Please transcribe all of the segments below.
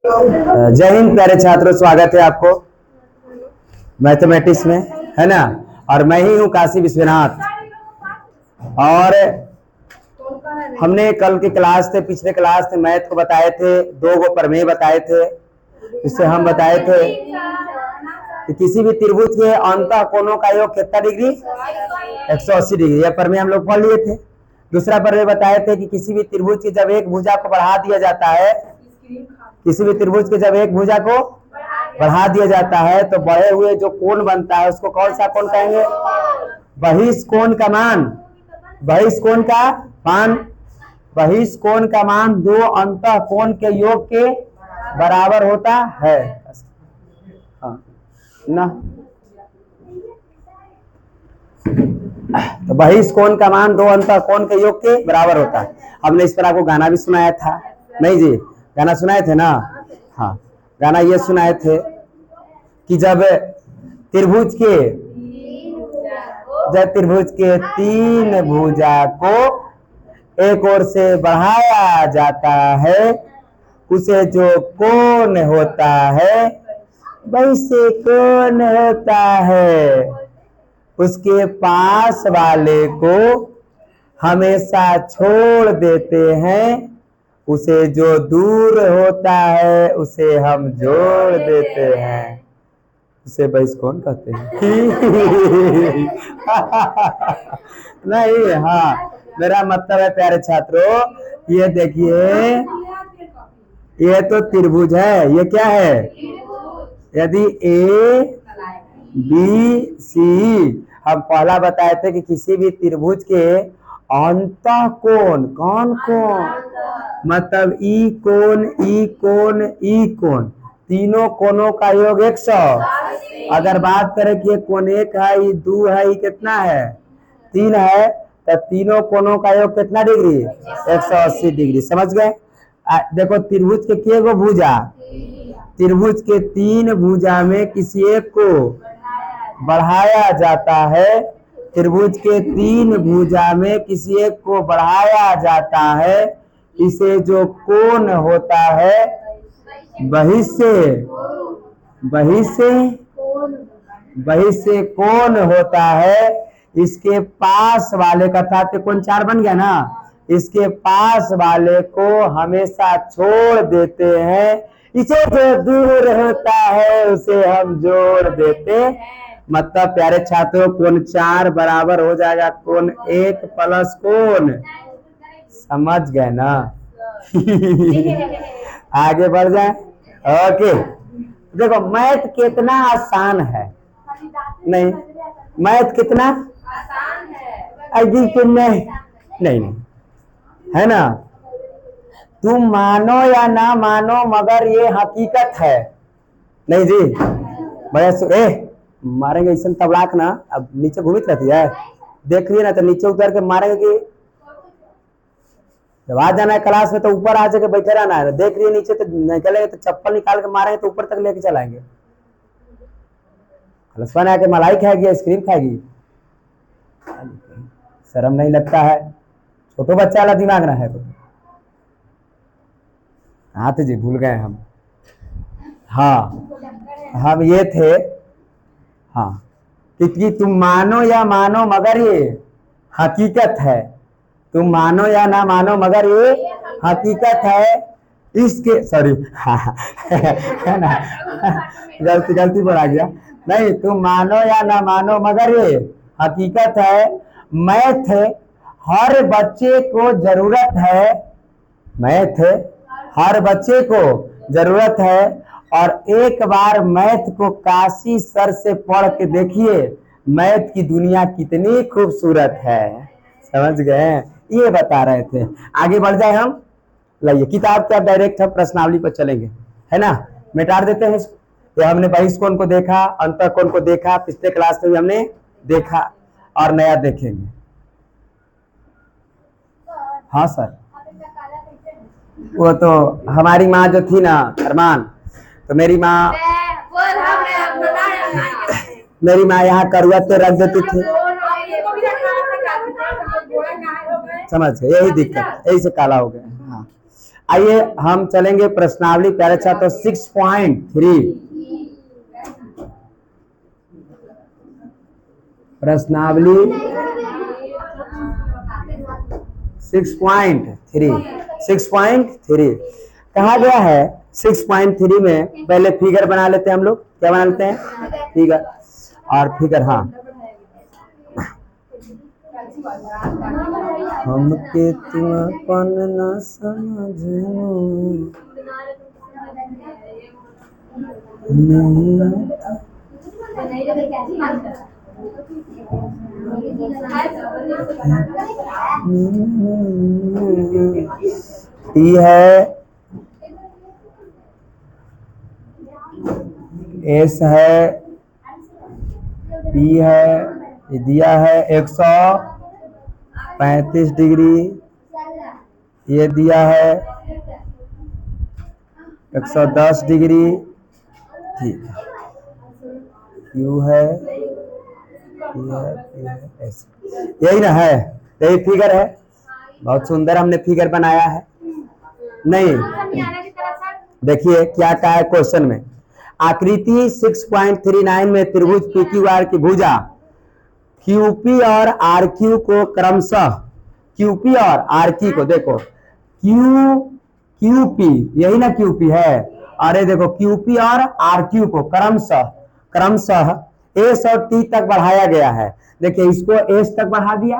जय हिंद प्यारे छात्रों, स्वागत है आपको मैथमेटिक्स में, है ना। और मैं ही हूँ काशी विश्वनाथ। और हमने कल की क्लास थे, पिछले क्लास थे, मैथ को बताए थे, 2 गो प्रमेय बताए थे। इससे हम बताए थे कि किसी भी त्रिभुज के अंतः कोणों का योग कितना डिग्री, 180 डिग्री। यह प्रमेय हम लोग पढ़ लिए थे। दूसरा प्रमेय बताए थे कि किसी भी त्रिभुज की जब एक भुजा को बढ़ा दिया जाता है, किसी भी त्रिभुज के जब एक भुजा को बढ़ा दिया जाता है तो बढ़े हुए जो कोण बनता है उसको कौन सा कोण कहेंगे? बहिष्कोण का मान। बहिष्कोण का मान, बहिष्कोण का मान 2 अंतः कोण के योग के बराबर होता है। हाँ ना, तो बहिष्कोण का मान 2 अंतः कोण के योग के बराबर होता है। हमने इस पर आपको गाना भी सुनाया था, नहीं जी? गाना सुनाए थे ना? हाँ, गाना ये सुनाए थे कि जब त्रिभुज के 3 भुजा को एक ओर से बढ़ाया जाता है, उसे जो कोण होता है वैसे कोण होता है, उसके पास वाले को हमेशा छोड़ देते हैं, उसे जो दूर होता है उसे हम जोड़ देते हैं, उसे बहिष्कोण कहते हैं। नहीं, हाँ, मेरा मतलब है प्यारे छात्रों, ये देखिए, ये तो त्रिभुज है। ये क्या है? यदि ए बी सी, हम पहला बताए थे कि किसी भी त्रिभुज के अंतः कोण, कौन कोण, मतलब ई कोण, ई कोण, ई कोण, तीनों कोणों का योग 100। अगर बात करें कि ये कोण 1 है, ये 2 है, ये कितना है? 3 है, तो तीनों कोणों का योग कितना डिग्री? 180 डिग्री। समझ गए? देखो, त्रिभुज के कितने गो भुजा? त्रिभुज के 3 भुजा में किसी एक को बढ़ाया जाता है। त्रिभुज के 3 भुजा में किसी एक को बढ़ाया जाता है, इसे जो कोण होता है बहिष्य कोण होता है, इसके पास वाले का था तो कोण 4 बन गया ना, इसके पास वाले को हमेशा छोड़ देते हैं, इसे जो दूर होता है उसे हम जोड़ देते। मतलब प्यारे छात्रों, कोण 4 बराबर हो जाएगा कोण 1 प्लस कोण, समझ गए ना? आगे बढ़ जाए। ओके, देखो मैथ कितना आसान है, नहीं मैथ कितना आसान है, नहीं, है ना? तुम मानो या ना मानो मगर ये हकीकत है, नहीं जी? बड़े मारेंगे ऐसा तबलाक ना, अब नीचे घूमित रहती है, देख लिए ना, तो नीचे उतर के मारेंगे कि जब आ जाना है क्लास में तो ऊपर आ जाके बैठे रहना है, देख लिए नीचे तो निकलेंगे तो चप्पल निकाल के मारेंगे तो ऊपर तक लेके चलाएंगे। खलसवान आके मलाई खाएगी, आइसक्रीम खाएगी, शर्म नहीं लगता है? छोटो बच्चा वाला दिमाग ना है तो। हाँ तो जी, भूल गए हम। हाँ, हम ये थे, हाँ, कि तुम मानो या मानो मगर ये हकीकत है, तुम मानो या ना मानो मगर ये हकीकत है, इसके सॉरी है ना, गलती पर आ गया। नहीं, तुम मानो या ना मानो मगर ये हकीकत है, मैथ हर बच्चे को जरूरत है, मैथ हर बच्चे को जरूरत है। और एक बार मैथ को काशी सर से पढ़ के देखिए, मैथ की दुनिया कितनी खूबसूरत है। समझ गए? ये बता रहे थे। आगे बढ़ जाए हम, लाइए किताब के, अब डायरेक्ट हम प्रश्नावली पर चलेंगे, है ना? मिटा देते हैं। ये हमने बहिष्कोण को देखा, अंतःकोण को देखा, पिछले क्लास में भी हमने देखा और नया देखेंगे। हाँ सर, वो तो हमारी माँ जो थी ना अरमान, तो मेरी माँ यहाँ करुआ तेल रख देती थी, समझ गए? यही दिक्कत, यही से काला हो गया। हाँ, आइए हम चलेंगे प्रश्नावली प्यारे छात्रों 6.3 प्रश्नावली 6.3 कहा गया है 6.3 में पहले फिगर बना लेते हैं हम लोग। क्या बना लेते हैं? फिगर। और फिगर हाँ हमके तुम अपन न समझो टी है, एस है, पी है, ये दिया है 135 डिग्री, ये दिया है 110 डिग्री, ठीक है। क्यू है, यही ना है, यही फिगर है। बहुत सुंदर हमने फिगर बनाया है। नहीं देखिए क्या कहा है क्वेश्चन में, आकृति 6.39 में त्रिभुज PQR की भुजा QP और RQ को क्रमशः QP और RQ को देखो QP यही ना QP है, अरे देखो QP और RQ को क्रमशः S और T तक बढ़ाया गया है। देखिए इसको S तक बढ़ा दिया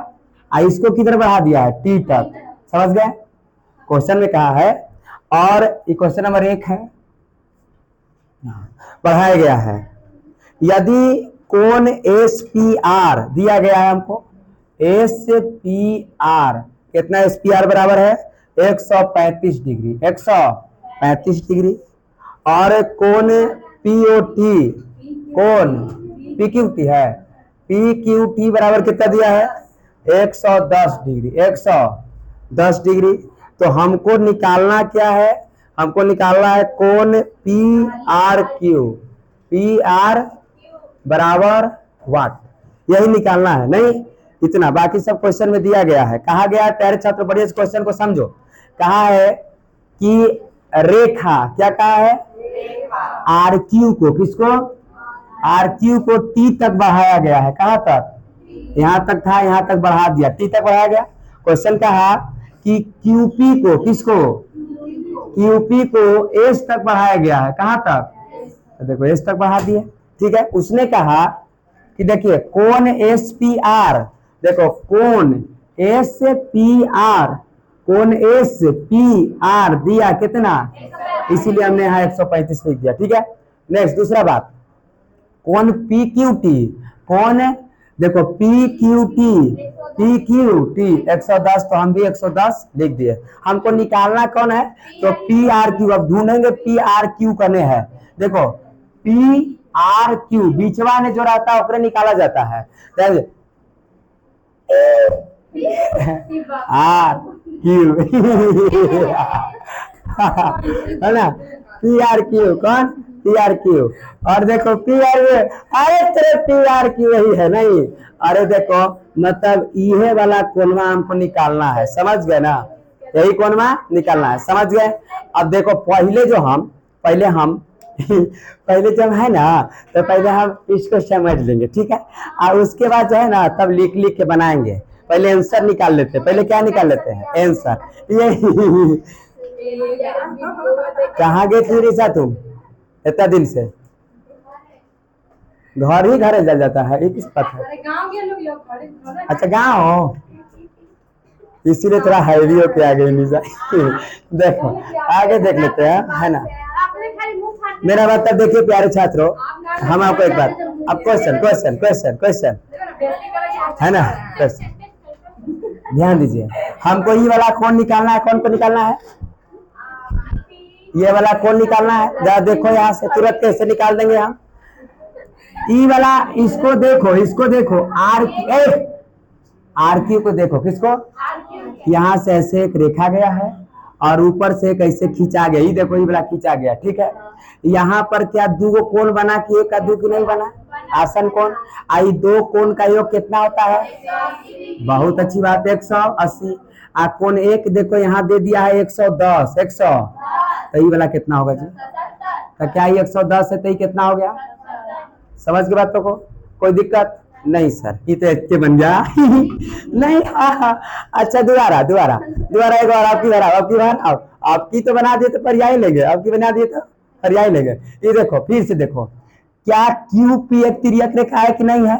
और इसको किधर बढ़ा दिया है? T तक। समझ गए? क्वेश्चन में कहा है और ये क्वेश्चन नंबर 1 है, बढ़ाया गया है। यदि कोण SPR दिया गया है हमको, SPR कितना? SPR बराबर है 135 डिग्री, 135 डिग्री। और कोण POT, कोण PQT है, PQT बराबर कितना दिया है? 110 डिग्री, 110 डिग्री। तो हमको निकालना क्या है? हमको निकालना है कोण PR बराबर वाट, यही निकालना है। नहीं इतना, बाकी सब क्वेश्चन में दिया गया है। कहा गया है प्यारे छात्र बढ़िया इस क्वेश्चन को समझो, कहा है कि रेखा, क्या कहा है? RQ को, किसको? RQ को T तक बढ़ाया गया है। कहां तक? यहां तक था, यहां तक बढ़ा दिया, T तक बढ़ाया गया। क्वेश्चन कहा कि QP को, किसको? QP को S तक बढ़ाया गया है। कहां तक? देखो S तक बढ़ा दिए, ठीक है। उसने कहा कि देखिए कोण SPR, देखो कोण SPR, कोण SPR दिया कितना? इसीलिए हमने यहाँ 135 लिख दिया, ठीक है। नेक्स्ट दूसरा बात, कोण PQT, कोण देखो PQT 110, तो हम भी 110 लिख दिए। हमको निकालना कौन है? तो PRQ। अब ढूंढेंगे PRQ करने हैं। देखो PRQ बीचवा में जो रहता है ऊपर निकाला जाता है, है ना? PRQ कौन? PRQ। और देखो PRQ, अरे तेरे PRQ यही है नहीं? अरे देखो मतलब ये वाला कोणवा हमको निकालना है, समझ गए ना? यही कोणवा निकालना है, समझ गए? अब देखो पहले जब है ना, तो पहले हम इसको समझ लेंगे, ठीक है। और उसके बाद जो है ना तब लिख के बनाएंगे। पहले आंसर निकाल लेते हैं। पहले क्या निकाल लेते हैं? आंसर। ये कहाँ गए थी रिसा तुम इतना दिन से? घर ही घर जल जाता है, किस पता? अच्छा गाँव, इसीलिए थोड़ा हैवी होके आ गई निशा। देखो आगे देख लेते हैं, है ना? मेरा मतलब देखिए प्यारे छात्रों, हम आपको एक बात, अब क्वेश्चन है ना, क्वेश्चन ध्यान दीजिए। हमको ये वाला कोण निकालना है। कौन को निकालना है? ये वाला कोण निकालना है। जरा देखो यहाँ से तुरंत कैसे निकाल देंगे हम। ई वाला, इसको देखो RQ को देखो, किसको? यहाँ से ऐसे एक रेखा गया है और ऊपर से कैसे खींचा गया, ये देखो ये वाला खींचा गया, ठीक है। यहाँ पर क्या दो कोण बना कि एक का दो की नहीं बना? आसन कोण। आई दो कोण का योग कितना होता है? बहुत अच्छी बात है, 180। कोण एक देखो यहाँ दे दिया है 110, 100, तो ये वाला कितना होगा जी? तो क्या ये 110 है तो ये कितना हो गया? समझ के बात को कोई दिक्कत नहीं सर, ये तो अच्छे बन गया नहीं अच्छा दोबारा दोबारा दोबारा एक बार आपकी बार आपकी बार आपकी तो बना दिए तो पर्याय लेंगे, आपकी बना दिए तो पर्याय लेंगे। ये देखो फिर से देखो, क्या क्यू पी एक तिर्यक रेखा है कि नहीं है?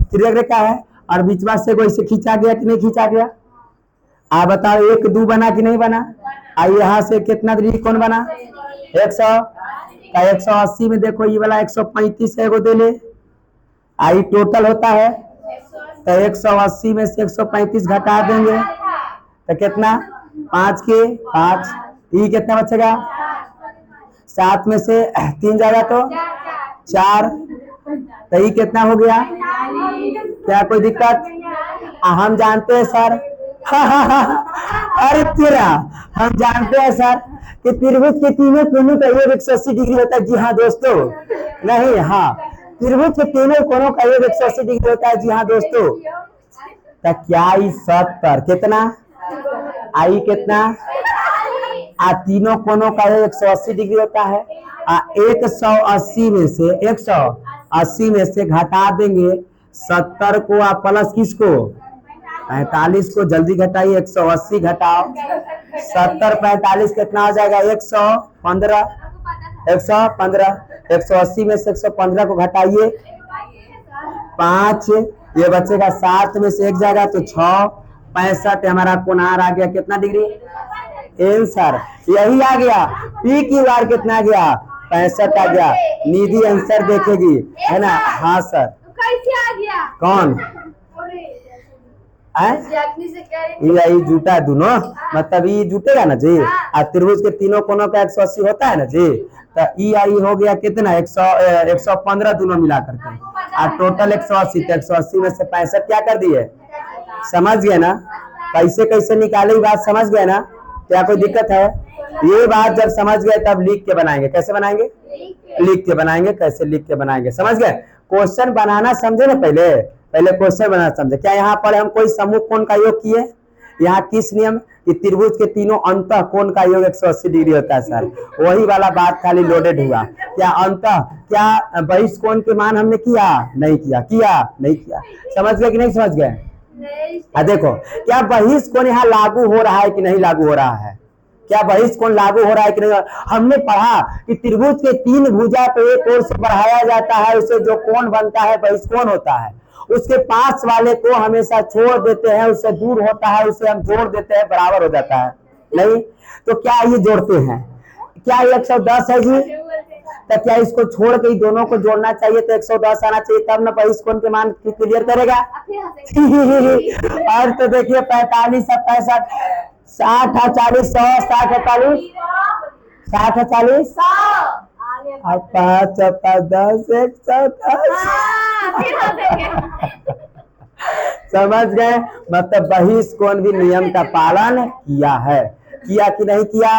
तिर्यक रेखा है, और बीच में से कोई से खींचा गया कि नहीं खींचा गया? आप बताओ, 1 2 बना कि नहीं बना? आई यहाँ से कितना त्रिकोण बना? 100 का 180 में देखो ये वाला 135 है, दे ले आई टोटल होता है, तो 180 में से 135 घटा देंगे तो कितना? 5 के 5, ये कितना बचेगा? 7 में से 3 जाएगा तो 4, तो ये कितना हो गया? क्या कोई दिक्कत? हम जानते हैं सर अरे तेरा हम जानते हैं सर कि त्रिभुज के तीनों कोनों का योग 180 डिग्री होता है। जी हाँ दोस्तों, नहीं हाँ, त्रिभुज के तीनों कोनों का योग 180 डिग्री होता है। जी हाँ दोस्तों, तो क्या 70 कितना आई कितना? तीनों कोनों का योग 180 डिग्री होता है। 180 में से 180 में से घटा देंगे 70 को, आप प्लस किसको? 45 को। जल्दी घटाइए, 180 घटाओ 70 45 कितना हो जाएगा? 115 115। 180 में से 115 को घटाइए 5, ये बचेगा 7 में से 1 जाएगा तो 6, 65 हमारा कोणार आ गया कितना डिग्री? आंसर यही आ गया। पी क्यू आर कितना आ गया? 65 आ गया। निधि आंसर देखेगी है ना? हाँ सर। कैसे आ गया? कौन ये जुटा है दोनों, मतलब ये जुटेगा ना जी। और त्रिभुज के तीनों कोनों का 180 होता है ना जी, तो ई आई हो गया कितना? 115 दोनों मिला करके, और टोटल 180, तो 180 में से 65 क्या कर दिए? समझ गए ना? कैसे कैसे निकाले बात समझ गए ना? क्या कोई दिक्कत है? ये बात जब समझ गए तब लिख के बनाएंगे। कैसे बनाएंगे? लिख के बनाएंगे। कैसे लिख के बनाएंगे? समझ गए? क्वेश्चन बनाना समझे ना, पहले पहले क्वेश्चन बनाना समझे। क्या यहाँ पर हम कोई समूह कोण का योग किए? यहाँ किस नियम कि त्रिभुज के तीनों अंतः कोण का योग 180 डिग्री होता है सर, वही वाला बात खाली लोडेड हुआ। क्या अंतः, क्या बहिष्कोण के मान हमने किया? नहीं किया। किया? नहीं किया। समझ गए कि नहीं समझ गए? देखो, क्या बहिष्कोण यहाँ लागू हो रहा है कि नहीं लागू हो रहा है? क्या बहिष्कोण लागू हो रहा है कि नहीं? हमने पढ़ा कि त्रिभुज के 3 भुजा पे एक ओर से बढ़ाया जाता है, उसे जो कोण बनता है बहिष्कोण होता है। उसके पास वाले को हमेशा छोड़ देते हैं, उससे दूर होता है उसे हम जोड़ देते हैं, बराबर हो जाता है। नहीं तो क्या ये जोड़ते हैं? क्या ये 110 है जी? तो क्या इसको छोड़ के दोनों को जोड़ना चाहिए? तो 110 आना चाहिए, तब ना बहिष्कोण के मान क्लियर करेगा और तो देखिए 45 65 60 40 100 60 40 60 40 और 5 10 110 समझ गए? मतलब बहिष्कोण भी नियम का पालन किया है। किया कि नहीं किया?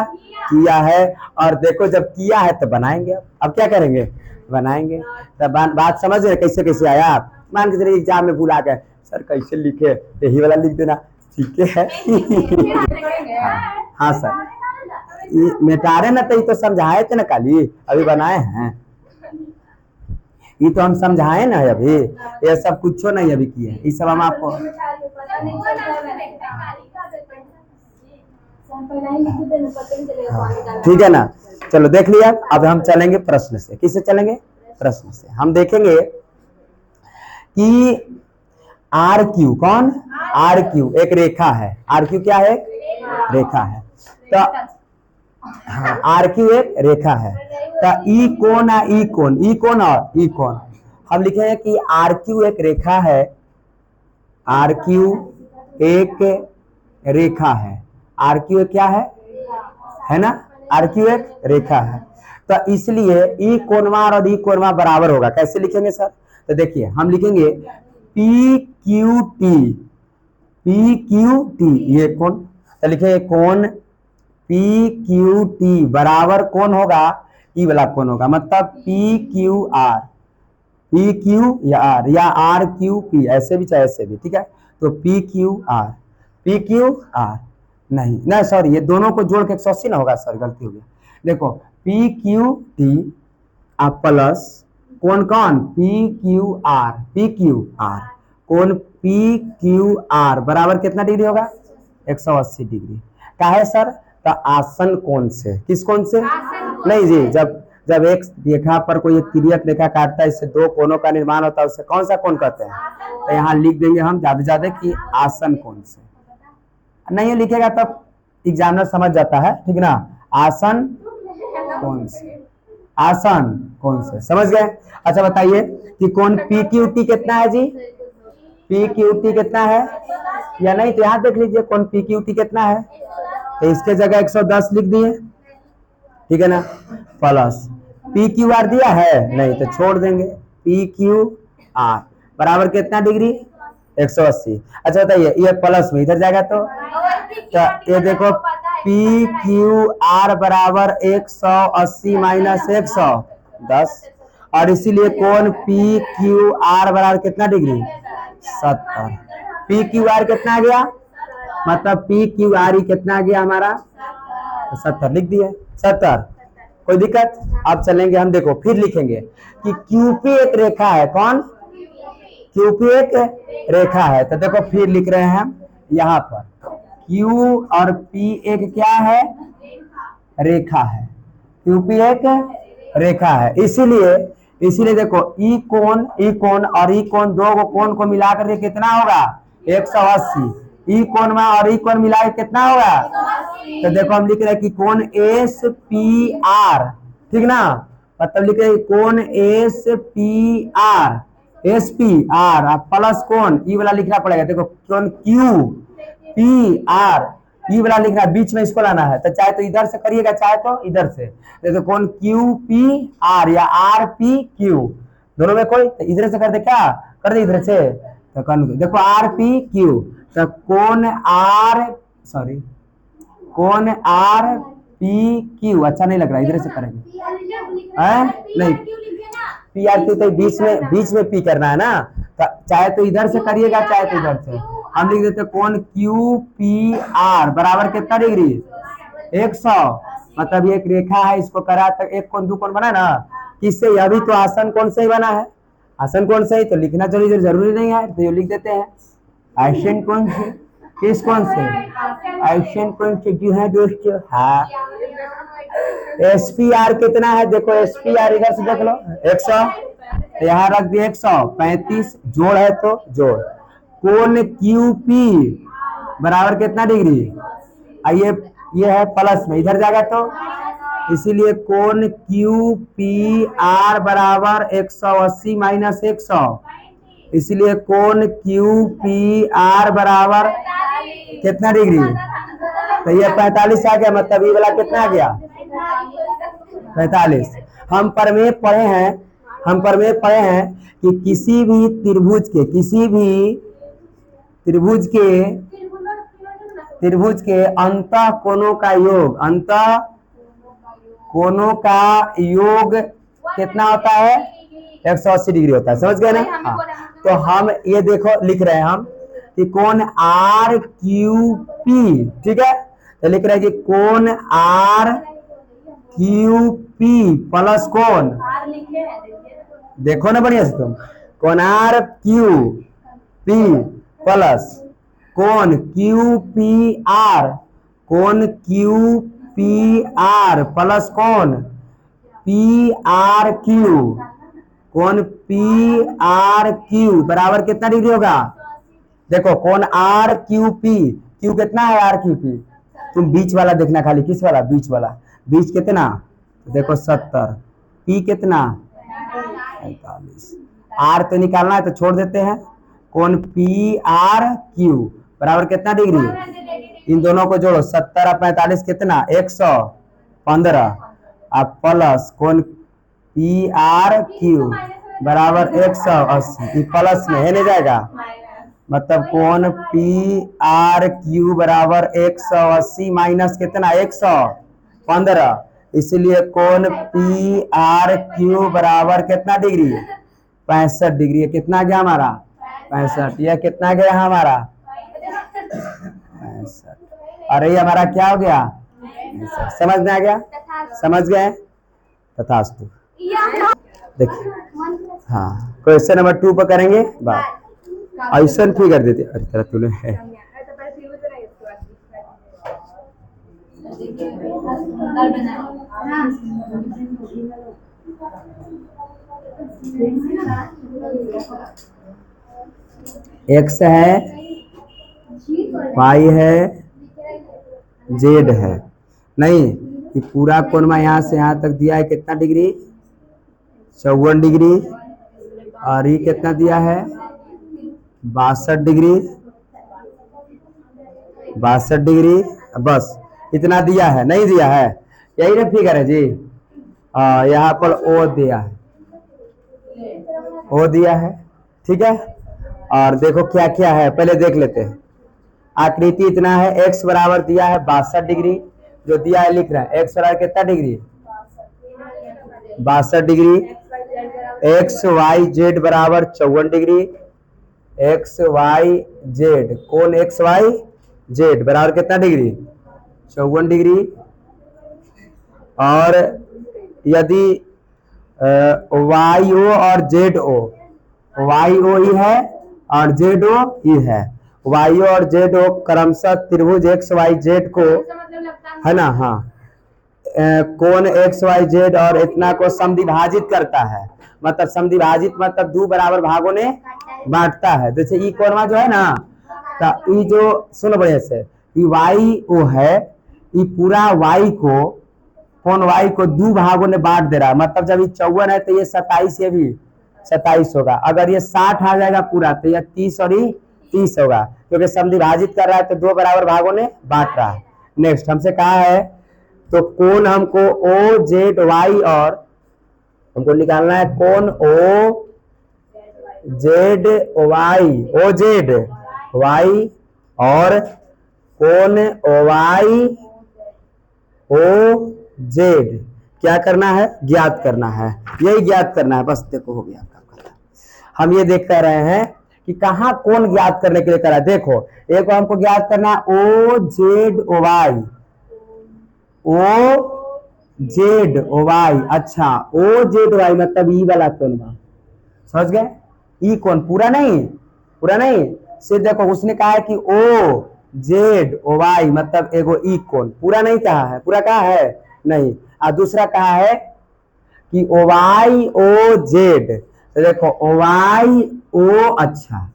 किया है। और देखो जब किया है तो बनाएंगे। अब क्या करेंगे? बनाएंगे। तब बात समझ रहे कैसे कैसे आया? आप मान के चलिए एग्जाम में भूल आ गए, सर कैसे लिखे? यही वाला लिख देना, ठीक है हाँ सर, मिटारे ना तो समझाए थे ना काली, अभी बनाए हैं। ये तो हम समझाए ना अभी, ये सब कुछ नहीं अभी किए, ये सब हम आपको ठीक है ना। चलो देख लिया। अब हम चलेंगे प्रश्न से। किससे चलेंगे? प्रश्न से। हम देखेंगे कि आर क्यू, कौन? आर क्यू एक रेखा है। आर क्यू क्या है? रेखा है। तो हाँ, आर क्यू एक रेखा है। तो ई कोण है, ई कोण, ई कोण और ई कोण हम लिखेंगे कि आर क्यू एक रेखा है। आर क्यू एक रेखा है। आर क्यू क्या है ना? आर क्यू एक रेखा है। तो इसलिए ई कोणवा और ई कोणवा बराबर होगा। कैसे लिखेंगे सर? तो देखिए हम लिखेंगे P Q T, P Q T ये कोण, तो लिखेंगे कोण पी क्यू टी बराबर कौन होगा? ई वाला कौन होगा, मतलब P Q R, P Q या आर क्यू पी, ऐसे भी चाहे ऐसे भी, ठीक है। तो P Q R, P Q R नहीं ना, सॉरी, ये दोनों को जोड़ के 180 ना होगा, सॉरी गलती हो गया। देखो पी क्यू टी प्लस कौन कौन P Q R, P Q R कौन पी क्यू आर बराबर कितना डिग्री होगा? 180 डिग्री। क्या है सर? तो आसन कोण से, किस कोण से? नहीं जी, जब जब एक रेखा पर कोई एक तिर्यक रेखा काटता है, इससे दो कोणों का निर्माण होता है, उससे कौन सा कोण कहते हैं? तो यहाँ लिख देंगे हम ज्यादा ज्यादा कि आसन कोण से। नहीं लिखेगा तब एग्जामिनर समझ जाता है, ठीक ना? आसन कोण से, आसन कोण से, समझ गए? अच्छा बताइए कि कोण पी क्यू टी कितना है जी? पी क्यू टी कितना है या नहीं? तो यहाँ देख लीजिए कोण पी क्यू टी कितना है, तो इसके जगह 110 लिख दिए, ठीक है ना? प्लस पी क्यू आर दिया है नहीं तो छोड़ देंगे, पी क्यू आर बराबर कितना डिग्री? 180। अच्छा बताइए ये प्लस में इधर जाएगा तो ये देखो पी क्यू आर बराबर 180 माइनस 110, और इसीलिए कोण पी क्यू आर बराबर कितना डिग्री? 70। पी क्यू आर कितना आ गया? मतलब पी क्यू आर ही कितना आ गया हमारा? 70 लिख दिए, 70। कोई दिक्कत? अब चलेंगे हम, देखो फिर लिखेंगे कि क्यूपी एक रेखा है। कौन? क्यूपी एक रेखा है। तो देखो फिर लिख रहे हैं हम यहाँ पर, क्यू और पी एक क्या है? रेखा है। क्यूपी एक रेखा है, इसीलिए देखो ई कोण और ई कोण, दो कोण को मिलाकर के कितना होगा? 180। ई कोण में और ई कोण मिला के कितना होगा? तो देखो हम लिख रहे हैं कि कोण एस पी आर, ठीक ना? मतलब लिख रहे हैं कोण S P R, S P R plus कोण ई वाला लिखना पड़ेगा। देखो कोण क्यू पी आर, ई वाला लिखना है, बीच में इसको लाना है। तो चाहे तो इधर से करिएगा, चाहे तो इधर से। देखो कौन क्यू पी आर या आर पी क्यू, दोनों में कोई, तो इधर से कर दे, क्या कर दे इधर से? तो देखो आर पी क्यू, तो कौन आर, सॉरी कौन आर पी क्यू, अच्छा नहीं लग रहा, इधर से करेंगे नहीं, पी आर क्यू तो बीच में पी करना है ना, तो चाहे तो इधर से करिएगा चाहे तो इधर से। हम लिख देते कौन क्यू पी आर बराबर कितना डिग्री? 100। मतलब ये एक रेखा है, इसको करा तक एक कोण दो कोण बना ना, किससे? अभी तो आसन कोण से ही बना है, आसन कोण से ही, तो लिखना जरूरी नहीं है, तो ये लिख देते हैं आसन कोण से। किस कोण से? आसन कोण से जो है दोस्तों। हाँ एस पी आर कितना है? देखो एस पी आर इधर से देख लो 100, यहाँ रख दिया 135, जोड़ है तो जोड़। कोण क्यू पी बराबर कितना डिग्री? आइए ये है प्लस में, इधर जाएगा तो, इसीलिए कोण क्यू पी आर बराबर 180 माइनस 100, इसलिए कोण क्यू पी आर बराबर कितना डिग्री? तो ये 45 आ गया, मतलब ये वाला कितना आ गया? 45। हम प्रमेय पढ़े हैं कि किसी भी त्रिभुज के अंतः कोणों का योग कितना होता है? 180 डिग्री होता है, समझ गए ना? हाँ। तो हम ये देखो लिख रहे हैं हम कि कोण आर क्यू पी, ठीक है? तो लिख रहे हैं कि कोण आर क्यू पी प्लस कोण, देखो ना बढ़िया से तुम, कोण आर क्यू पी प्लस कोण क्यू पी आर, कोण क्यू पी आर प्लस कोण पी आर क्यू, कोण पी आर क्यू बराबर कितना डिग्री होगा? देखो कोण आर क्यू पी, क्यू कितना है? आर क्यू पी, तुम बीच वाला देखना खाली, किस वाला? बीच वाला, बीच कितना? देखो 70, पी कितना? 45। आर तो निकालना है तो छोड़ देते हैं, कोण पी आर क्यू बराबर कितना डिग्री? इन दोनों को जोड़ो, 70 और 45 कितना? 115, अब प्लस कोण पी आर क्यू बराबर 180, प्लस में है नहीं जाएगा, मतलब कोण पी आर क्यू बराबर 180 माइनस कितना? 115, इसलिए कोण पी आर क्यू बराबर कितना डिग्री? 65 डिग्री। कितना गया हमारा? 65। यह कितना गया हमारा? 65। और ये हमारा क्या हो गया, समझ में आ गया, समझ गए, तथास्तु। देखिए हाँ, क्वेश्चन नंबर 2 पर करेंगे बात। ऐसा फिगर देते, अरे तेरा तूने है एक्स है, वाई है, जेड है, नहीं ये पूरा कोण यहाँ से यहाँ तक दिया है कितना डिग्री, 54 डिग्री, और ये कितना दिया है, 62 डिग्री, 62 डिग्री, बस इतना दिया है, नहीं दिया है, यही ना फिगर है जी। यहाँ पर ओ दिया है, ओ दिया है, ठीक है। और देखो क्या क्या है, पहले देख लेते हैं। आकृति इतना है, एक्स बराबर दिया है 62 डिग्री, जो दिया है लिख रहे हैं, एक्स बराबर कितना degree, 62 degree, X Y Z बराबर 54 डिग्री, एक्स वाई जेड, कौन एक्स वाई जेड बराबर कितना डिग्री, 54 डिग्री। और यदि वाई ओ और जेड ओ, वाई ओ ही है और जेड ओ ही है, वाई ओ और जेड ओ क्रमशः त्रिभुज एक्स वाई जेड को, है ना, हाँ, कोण एक्स वाई जेड और इतना को समद्विभाजित करता है, मतलब समद्विभाजित मतलब दो बराबर भागों ने बांटता है। जैसे ई कोणवा जो है ना, तो ई जो सुनो बढ़िया से, ई वाई ओ है, ई पूरा वाई को, कोण वाई को दो भागों ने बांट दे रहा है, मतलब जब ये 54 है तो ये 27, ये भी 27 होगा। अगर ये 60 आ जाएगा पूरा तो ये 30 और ये 30 होगा, क्योंकि समद्विभाजित कर रहा है तो दो बराबर भागों ने बांट रहा है। नेक्स्ट हमसे कहा है, तो कोण हमको ओ जेड वाई, और हमको निकालना है कोण O Z Y, O Z Y, और कोण ओ वाई ओ जेड क्या करना है, ज्ञात करना है, यही ज्ञात करना है, बस देखो हो गया आपका। हम ये देख कर रहे हैं कि कहाँ कोण ज्ञात करने के लिए करा, देखो एक हमको ज्ञात करना O Z O Y, O Z O Y, अच्छा ओ जेड वाई मतलब ई वाला कोण, समझ गए, ई कोण पूरा नहीं, पूरा नहीं, सिर्फ देखो उसने कहा है कि ओ जेड ओ वाई मतलब एगो ई कोण, पूरा नहीं कहा है, पूरा कहा है नहीं। और दूसरा कहा है कि ओ वाई ओ जेड, तो देखो ओ वाई ओ, अच्छा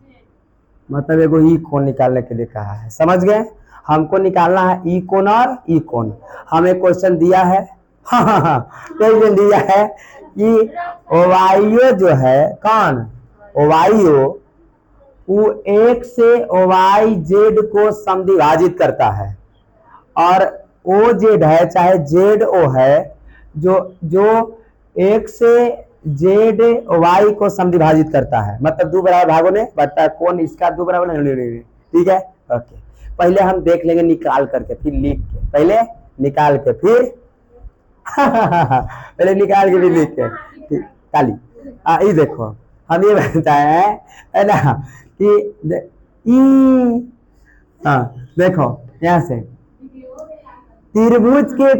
मतलब एगो ई कोण निकालने के लिए कहा है, समझ गए। हमको निकालना है ई कोण और ई कोण। हमें क्वेश्चन दिया है, क्वेश्चन दिया है कि ओवाइयो जो है, कौन ओवाइयो, वो एक से ओवाई जेड को समद्विभाजित करता है, और ओ जेड है चाहे जेड ओ है, जो एक से जेड वाई को समद्विभाजित करता है, मतलब दो बराबर भागों ने बढ़ता है, कौन इसका दो बराबर नहीं, ठीक है, ओके। पहले हम देख लेंगे निकाल करके फिर लिख के, पहले निकाल के फिर पहले निकाल के फिर लिख के, काली ये देखो हम ये बताए है ना कि हाँ देखो यहाँ से त्रिभुज के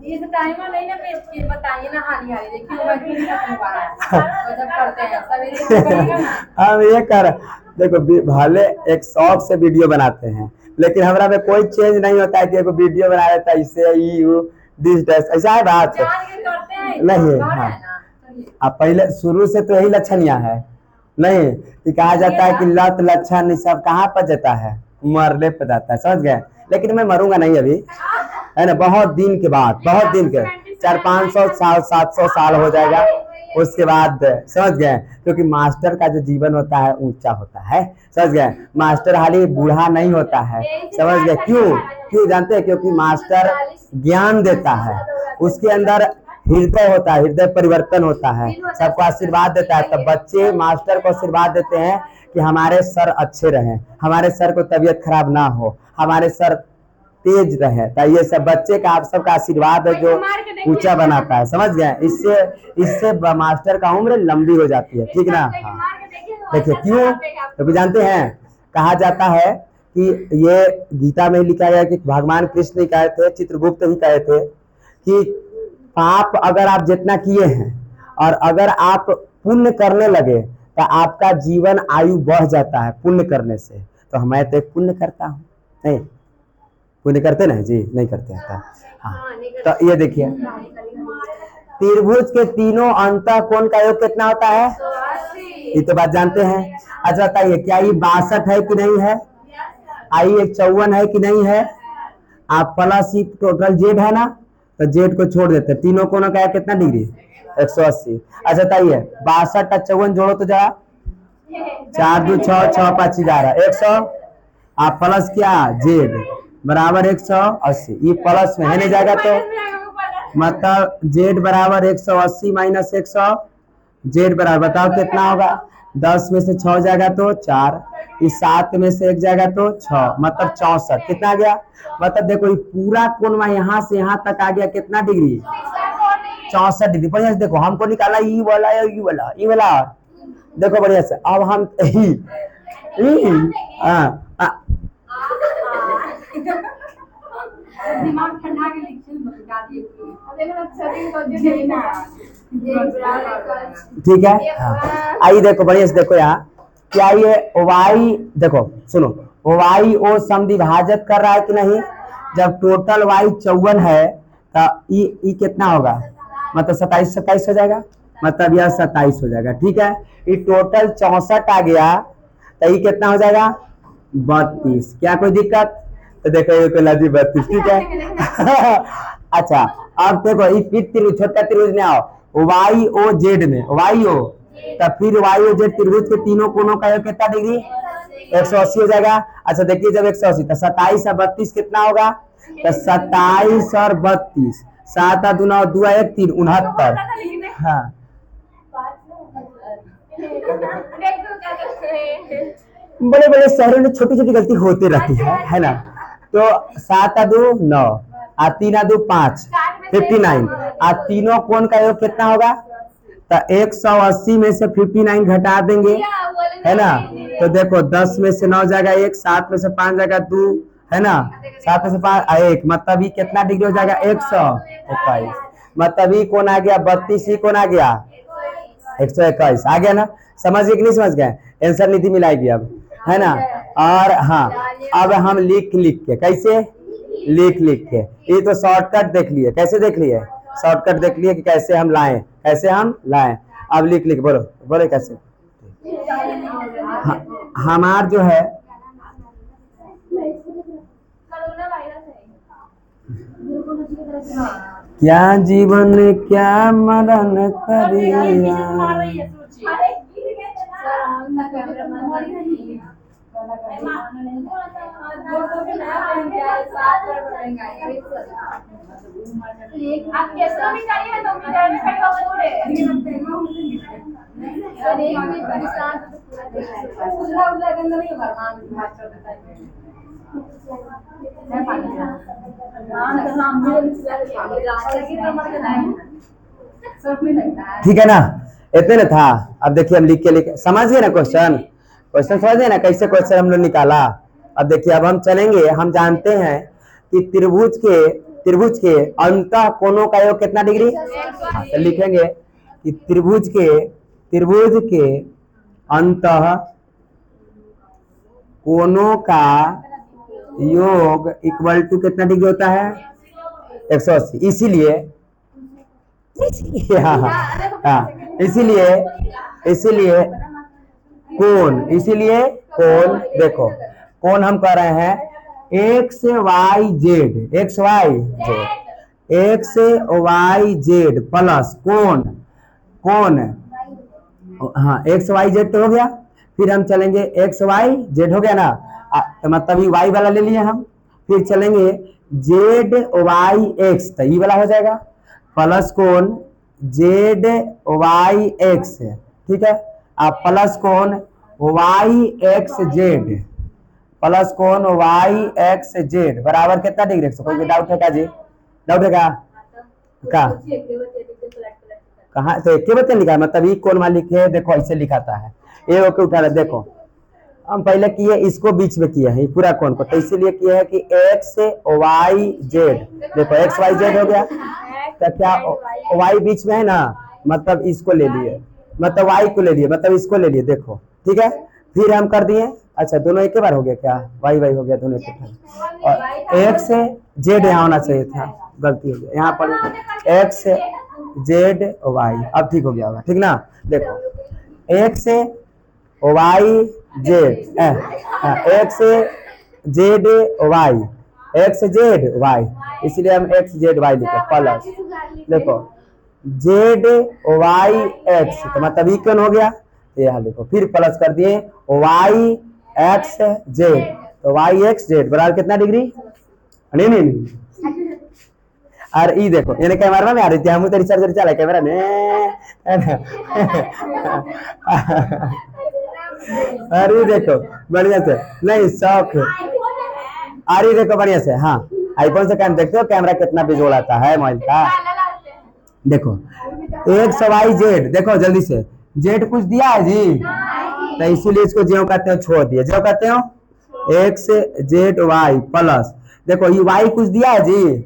ये टाइमर नहीं ना, पे बताइए ना, हाली हाली देखिए मैं क्यों नहीं हुआ है, जब करते हैं सवेरे करेगा ना। हम ये कर देखो भले एक शौक से वीडियो बनाते हैं, लेकिन हमारा में कोई चेंज नहीं होता है कि एगो वीडियो बना देता है इससे ऐसा है बात नहीं। हाँ अब पहले शुरू से तो यही लक्षण यहाँ है नहीं कि कहा जाता है कि लत लक्षण सब कहाँ पर जाता है, मरने पर जाता है, समझ गए। लेकिन मैं मरूंगा नहीं अभी, है ना, बहुत दिन के बाद, बहुत दिन के 400-500 साल 700 साल हो जाएगा उसके बाद, समझ गए। क्योंकि मास्टर का जो जीवन होता है ऊंचा होता है, समझ गए। मास्टर हाली बूढ़ा नहीं होता है, समझ गए। क्यों जानते हैं, क्योंकि मास्टर ज्ञान देता है, उसके अंदर हृदय होता है, हृदय परिवर्तन होता है, सबको आशीर्वाद देता है। तब बच्चे मास्टर को आशीर्वाद देते हैं कि हमारे सर अच्छे रहें, हमारे सर को तबीयत खराब ना हो, हमारे सर तेज रहे। तो ये सब बच्चे का आप सबका आशीर्वाद है जो ऊंचा बनाता है, समझ गए। इससे इससे मास्टर का उम्र लंबी हो जाती है, ठीक ना। हाँ देखिए क्यों, क्योंकि जानते हैं कहा जाता है कि ये गीता में लिखा गया कि भगवान कृष्ण ही कहे थे, चित्रगुप्त ही कहे थे कि पाप अगर आप जितना किए हैं और अगर आप पुण्य करने लगे तो आपका जीवन आयु बढ़ जाता है पुण्य करने से। तो मैं तो एक पुण्य करता हूँ, नहीं पुण्य करते ना जी, नहीं करते हैं। हाँ तो ये देखिए त्रिभुज के तीनों अंतः कोण का योग कितना होता है, ये तो बात जानते हैं। अच्छा बताइए क्या ये 62 है कि नहीं है, आई 54 है कि नहीं है। आप प्लस ही टोटल जेड है ना, तो जेड को छोड़ देते हैं, तीनों कोणों का कितना डिग्री 180। अच्छा बताइए 62 और 54 जोड़ो तो जरा, 4 2 6 6 5 11 100, आप प्लस क्या जेड बराबर 180, ये प्लस में है नहीं जाएगा तो मतलब जेड बराबर 180 माइनस 100, जेड बराबर बताओ कितना होगा। 10 में से 6 जाएगा तो 4, इस 7 में से 1 जाएगा तो 6, मतलब 64 कितना आ गया। मतलब देखो ये पूरा कोण यहाँ से यहाँ तक आ गया कितना डिग्री 64 डिग्री। बढ़िया से देखो हमको निकाला ई वाला या ई वाला, ई वाला देखो बढ़िया से। अब हम दिमाग ठंडा के लिखिए बता दिए। ठीक है हाँ। आइए देखो बढ़िया से देखो यहाँ क्या ये वाई, देखो सुनो वाई ओ समद्विभाजक कर रहा है कि नहीं। जब टोटल वाई 54 है तो ई कितना होगा, मतलब 27 27 हो जाएगा, मतलब यह 27 हो जाएगा। ठीक है ये टोटल 64 आ गया तो ये कितना हो जाएगा 32। क्या कोई दिक्कत, तो देखो ये तो लाजी 32 ठीक है। अच्छा अब देखो ये फिर त्रिभुज छोटा त्रिभुज में आओ वाई ओ जेड में, वाई ओ तो फिर वाई ओ जेड त्रिभुज के तीनों कोणों का योग कितना डिग्री 180 हो जाएगा। अच्छा देखिए जब 180 तो 27 और 32 कितना होगा, तो 27 और 32 7 और 2 9 2 1 3 69। हाँ बड़े बड़े शहरों में छोटी छोटी गलती होती रहती है ना। तो 7 और 2 9 और 3 और 2 5 59 और तीनों कोण का योग कितना होगा, तो 180 में से 59 घटा देंगे है ना। तो देखो 10 में से 9 जाएगा 1, 7 में से 5 जाएगा 2 है ना, 7 में से 5 1, मतलब ये कितना डिग्री हो जाएगा 121, मतलब ये कोण आ गया 32, ये कोण आ गया 121 आ गया ना। समझ गए कि नहीं समझ गए, आंसर निधि मिलाएगी अब है ना। और हाँ अब हम लिख के कैसे लिख के, ये तो शॉर्टकट देख लिए, कैसे देख लिए शॉर्टकट देख लिए कि कैसे हम लाएं, कैसे हम लाएं। अब लिख बोलो बोले कैसे। हमार जो है क्या जीवन क्या मरण करिया, आप कैसे निकालिए है तो मीटर में खड़े होकर बोले सर एक मिनट के साथ उल्ला गंदा नहीं भरमान मास्टर बताइए मैं पानी हां तो हम भी रास्ते की तरफ मर जाएंगे सब में लगता है। ठीक है ना, इतने ना था। अब देखिए हम लिख के समझ गए ना क्वेश्चन समझ गए ना कैसे क्वेश्चन हम लोग निकाला। अब देखिए अब हम चलेंगे, हम जानते हैं कि त्रिभुज के अंतः कोणों का योग कितना डिग्री। हाँ, तो लिखेंगे कि त्रिभुज के अंतः कोणों का योग इक्वल टू कितना डिग्री होता है 180। इसीलिए कोण देखो कोण हम कह रहे हैं एक्स वाई जेड प्लस कोण हाँ एक्स वाई जेड तो हो गया। फिर हम चलेंगे एक्स वाई जेड हो गया ना, तो मतलब ये वाई वाला ले लिए हम। फिर चलेंगे जेड वाई एक्स, तो ये वाला हो जाएगा प्लस कोण जेड वाई एक्स, ठीक है। आप प्लस कोण वाई एक्स जेड, प्लस कोण वाई एक्स जेड बराबर कितना डिग्री? कोई डाउट है क्या जी? डाउट है क्या? कहाँ तो एक बच्चे लिखा है, मतलब ये कोण मान लिखे, देखो ऐसे लिखाता है, ये ओके उठा रहा, देखो हम पहले किए इसको बीच में किया है पूरा कोण को, तो इसीलिए किया है कि एक्स वाई जेड, देखो एक्स वाई जेड हो गया, तो क्या वाई बीच में है ना, मतलब इसको ले लिए, मतलब वाई को ले लिए, मतलब इसको ले लिए, देखो ठीक है। फिर हम कर दिए, अच्छा दोनों एक ही बार हो गया क्या? वाई वाई हो गया दोनों एक बार, और एक्स जेड यहाँ होना चाहिए था, गलती हो गया यहाँ पर, एक्स जेड वाई, अब ठीक हो गया होगा, ठीक ना। देखो X Y Z, X Z Y, X Z Y, इसलिए हम एक्स जेड वाई लिखे प्लस, देखो जेड वाई एक्स, तो मतलब इक्वल हो गया, तो यहाँ देखो फिर प्लस कर दिए वाई एक्स जेड, तो वाई एक्स जेड बराबर कितना डिग्री? नहीं नहीं नहीं, और ई देखो यानी कैमरा में आ रही थी, हम तो रिचार्ज चला कैमरा ने, अरे देखो बढ़िया से, नहीं शौक, अरे देखो बढ़िया से, हाँ आईफोन से कैम देखते हो कैमरा कितना बिजोड़ आता है मोबाइल का। देखो एक्स वाई जेड, देखो जल्दी से, जेड कुछ दिया है जी, तो इसीलिए इसको जो कहते हो छोड़ दिए, जो कहते हो एक्स जेड वाई प्लस, देखो ये वाई कुछ दिया है जी,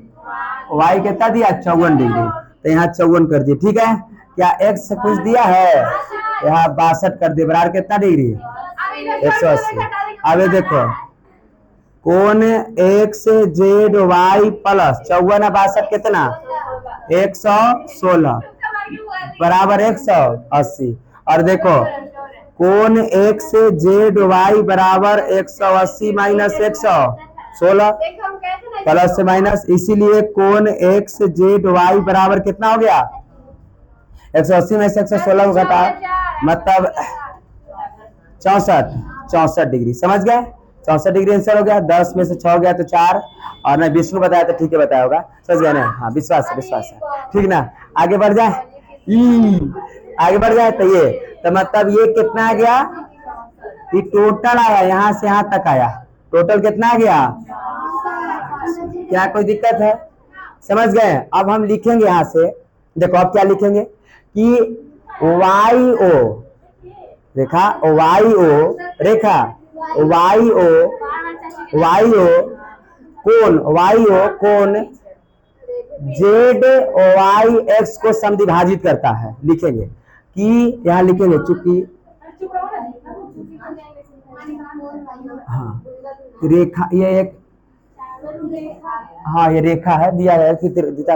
वाई कितना दिया? 54 डिग्री, तो यहाँ 54 कर दिए, ठीक है। क्या एक्स कुछ दिया है? यहाँ 62 कर दिए, बराबर कितना डिग्री? 180। अब ये देखो कोण एक्स जेड वाई प्लस 54 62 कितना? 116 बराबर 180, और देखो कोण एक्स जेड वाई बराबर 180 माइनस 116 प्लस से माइनस, इसीलिए कोण एक्स जेड वाई बराबर कितना हो गया? 180 में से 116 को घटा, मतलब 64 डिग्री, समझ गए? 64 डिग्री आंसर हो गया, 10 में से 6 हो गया तो 4, और ना विष्णु बताया तो ठीक है बताया होगा, समझ गया ना? हाँ विश्वास है, विश्वास है, ठीक ना। आगे बढ़ जाए, आगे बढ़ जाए, तो ये तो मतलब ये कितना आ गया? ये टोटल आया, यहाँ से यहाँ तक आया, टोटल कितना आ गया? क्या कोई दिक्कत है? समझ गए? अब हम लिखेंगे यहाँ से, देखो अब क्या लिखेंगे कि वाई ओ रेखा, वाई ओ रेखा, वाई ओ कोण जेड वाई एक्स को समद्विभाजित करता है, लिखेंगे कि यहाँ लिखेंगे चूंकि, हाँ रेखा ये एक, हाँ ये रेखा है, दिया है कि है गीता,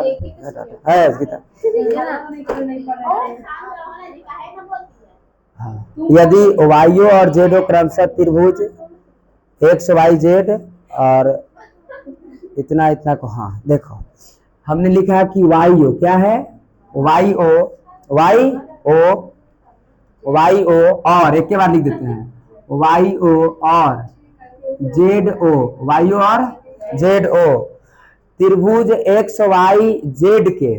हाँ यदि वाईओ और जेडो क्रमशः त्रिभुज एक्स वाई जेड और इतना इतना को, हाँ देखो हमने लिखा है कि वाईओ क्या है? वाई ओ और एक के बाद लिख देते हैं वाई ओ और जेड ओ, वाई ओ और जेड ओ, त्रिभुज एक्स वाई जेड के,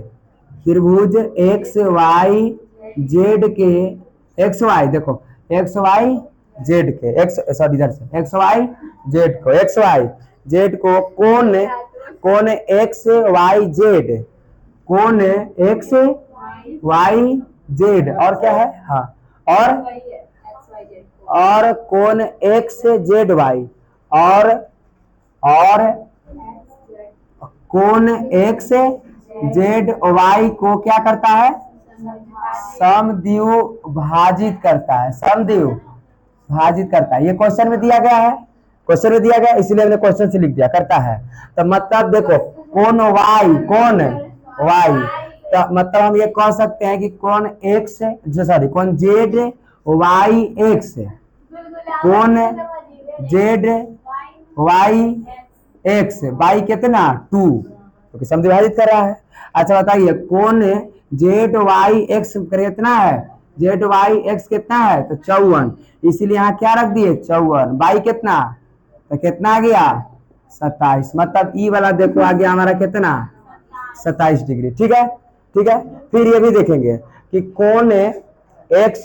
त्रिभुज एक्स वाई जेड के, एक्स वाई देखो एक्स वाई जेड के, एक्स सॉरी इधर से एक्स वाई जेड को, एक्स वाई जेड को कोण एक्स वाई जेड, कोण एक्स वाई जेड, और क्या है? हाँ और कोण एक्स जेड वाई, और कोण एक्स जेड वाई को क्या करता है? समद्विभाजित करता है, समद्विभाजित करता है। ये क्वेश्चन में दिया गया है, क्वेश्चन में दिया गया इसलिए हमने क्वेश्चन से लिख दिया, करता है। तो मतलब देखो कोण वाई, तो मतलब हम ये कह सकते हैं कि कोण एक्स सॉरी कोण जेड वाई एक्स, कोण जेड वाई एक्स, वाई कितना? 2, क्योंकि समद्विभाजित कर रहा है। अच्छा बताइए कोण जेड वाई एक्स कितना है? जेड वाई एक्स कितना है? तो 54, इसीलिए यहाँ क्या रख दिए? 54, वाई कितना? तो कितना आ गया? 27, मतलब ई वाला देखो आ गया हमारा कितना? 27 डिग्री, ठीक है, ठीक है। फिर ये भी देखेंगे कि कोण एक्स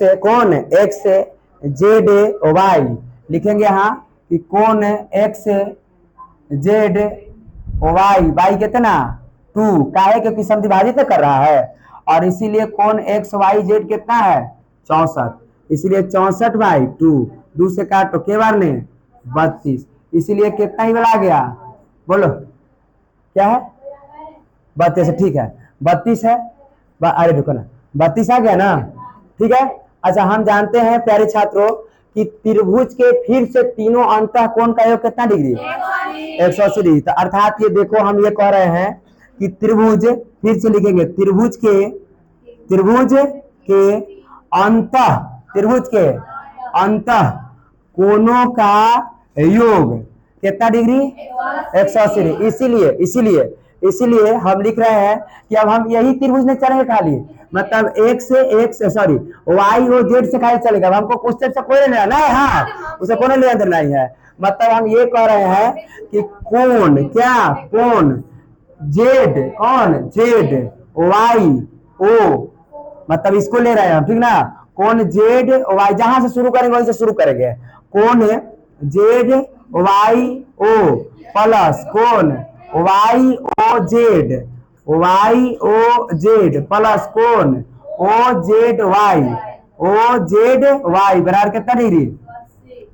जेड वाई, लिखेंगे यहाँ कि कोण एक्स जेड वाई कितना 2 काहे क्योंकि समद्विभाजित कर रहा है और इसीलिए कोण एक्स वाई जेड कितना है 64, इसलिए 64/2 2 से काटो के बार ने 32, इसीलिए कितना ही बना गया बोलो क्या है 32 है, ठीक है 32 है। अरे रुको ना 32 आ गया ना, ठीक है। अच्छा हम जानते हैं प्यारे छात्रों कि त्रिभुज के फिर से तीनों अंतः कोण का योग कितना डिग्री 180 डिग्री। तो अर्थात ये देखो हम ये कह रहे हैं कि त्रिभुज फिर से लिखेंगे त्रिभुज के अंतः कोणों का योग कितना डिग्री 180 डिग्री। इसीलिए हम लिख रहे हैं कि अब हम यही त्रिभुज में चलेंगे खाली, मतलब वाई और जेड से खाली चलेगा, अब हमको क्वेश्चन से कोई लेना नहीं, हाँ उसे कोई लेना नहीं है। मतलब हम ये कह रहे हैं कि कोण जेड वाई ओ, मतलब इसको ले रहे हैं हम, ठीक ना। कोण जेड वाई जहां से शुरू करेंगे वहीं से शुरू करेंगे, कोण जेड वाई ओ प्लस कोण वाई ओ जेड प्लस कोण ओ जेड वाई बराबर कितना डिग्री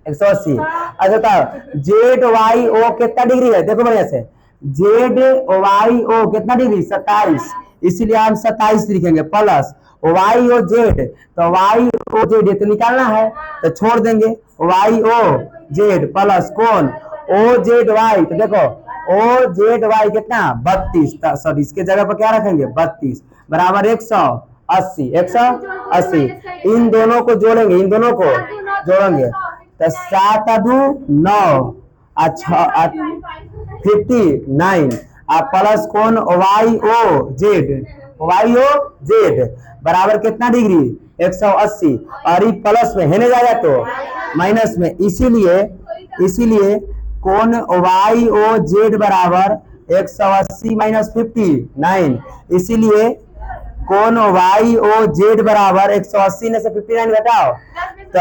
180। अच्छा बताओ जेड वाई ओ कितना डिग्री है, देखो बढ़िया से जेड वाई ओ कितना डिग्री 27, इसीलिए हम 27 लिखेंगे प्लस वाई ओ जेड, तो वाई ओ जेड तो निकालना है तो छोड़ देंगे वाई ओ जेड प्लस कोण ओ जेड वाई, तो देखो ओ जेड वाई कितना 32, सॉरी इसके जगह पर क्या रखेंगे 32 बराबर 180। इन दोनों को जोड़ेंगे तो 7 2 9 अच्छा 59 प्लस कोण वाई ओ जेड बराबर कितना डिग्री 180, और ये प्लस में है ना जाएगा तो माइनस में, इसीलिए कोण वाई ओ जेड बराबर 180 माइनस 59, इसीलिए कोण वाई ओ जेड बराबर 180 में से 59 घटाओ तो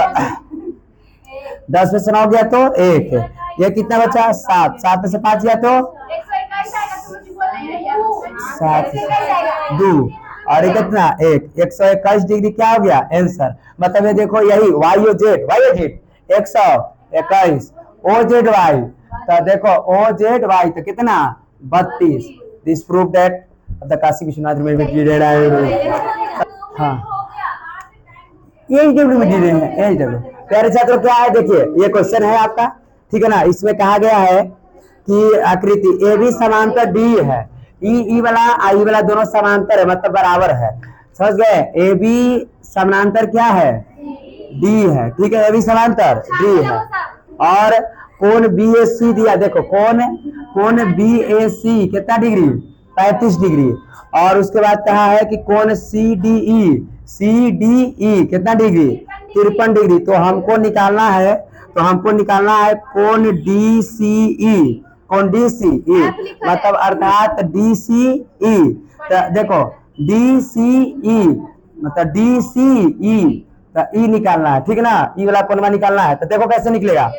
10 में से 9 गया तो 1, ये कितना बचा 7 में से 5 गया तो 7 2 और ये कितना 121 डिग्री क्या हो गया आंसर। मतलब ये देखो यही Y O Z 121 O Z Y, तो देखो ओ जेड वाई तो कितना 32। This prove that the Kashi Vishwanath university हाँ यही प्यारे छात्रों क्या है देखिए ये क्वेश्चन है आपका, ठीक है ना। इसमें कहा गया है कि आकृति ए बी समांतर डी है, ई वाला आई वाला दोनों समांतर है मतलब बराबर है, समझ गए। ए बी समांतर क्या है डी है, ठीक है ए बी समांतर डी है, और कोण बी ए सी दिया, देखो कोण बी ए सी कितना डिग्री 35 डिग्री, और उसके बाद कहा है कि कोण सी डी ई कितना डिग्री 53 डिग्री। तो हमको निकालना है कोण डी सी ई मतलब अर्थात डी सी ई, तो देखो डी सी ई मतलब डी सी ई, तो ई निकालना है, ठीक है ना, ई वाला कोण निकालना है। तो देखो कैसे निकलेगा,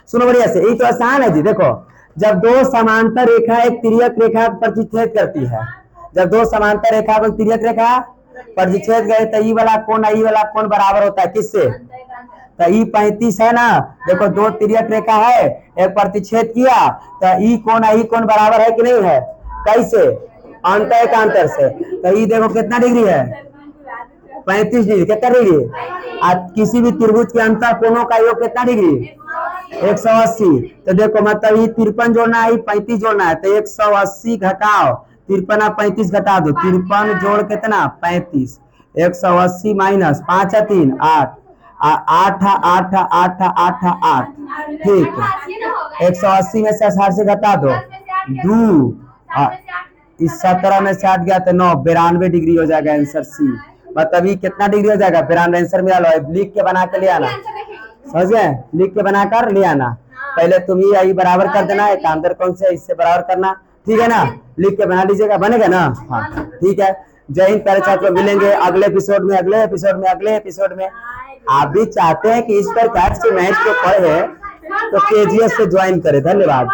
सुनो बढ़िया से, ये तो आसान है जी। देखो जब दो समांतर रेखा एक तिर्यक रेखा प्रतिच्छेद करती है, जब दो समांतर रेखा पर तिर्यक रेखा प्रतिच्छेद करे तो ई वाला कोण बराबर होता है किससे, तो ई 35 है ना। देखो दो तिर्यक रेखा है एक प्रतिच्छेद किया तो ई कोण बराबर है कि नहीं है, कैसे अंतर से, तो ई देखो कितना डिग्री है 35 डिग्री, कितना डिग्री किसी भी त्रिभुज के अंतर कोणों का योग कितना डिग्री 180। तो देखो मतलब ये 53 जोड़ना है 35 जोड़ना है, तो 180 घटाओ 53 और 35 घटा दो, 53 जोड़ कितना 35, 180 माइनस 5 3 8 8 8 8 8 8, ठीक है 180 में से 88 घटा दो 2, इस 17 में से 8 गया तो 9, 92 डिग्री हो जाएगा आंसर सी। मतलब ये कितना डिग्री हो जाएगा 92, आंसर में लो लिख के बना के ले आना, समझ गए, लिख के बनाकर ले आना। पहले तुम ये आई बराबर कर देना, एकांतर कौन से इससे बराबर करना, ठीक है ना, लिख के बना लीजिएगा, बनेगा ना, हाँ ठीक है। जय हिंद प्यारे छात्रों, मिलेंगे अगले एपिसोड में। आप भी चाहते हैं कि इस पर कैट से मैथ को पढ़े तो केजीएफ से ज्वाइन करें। धन्यवाद।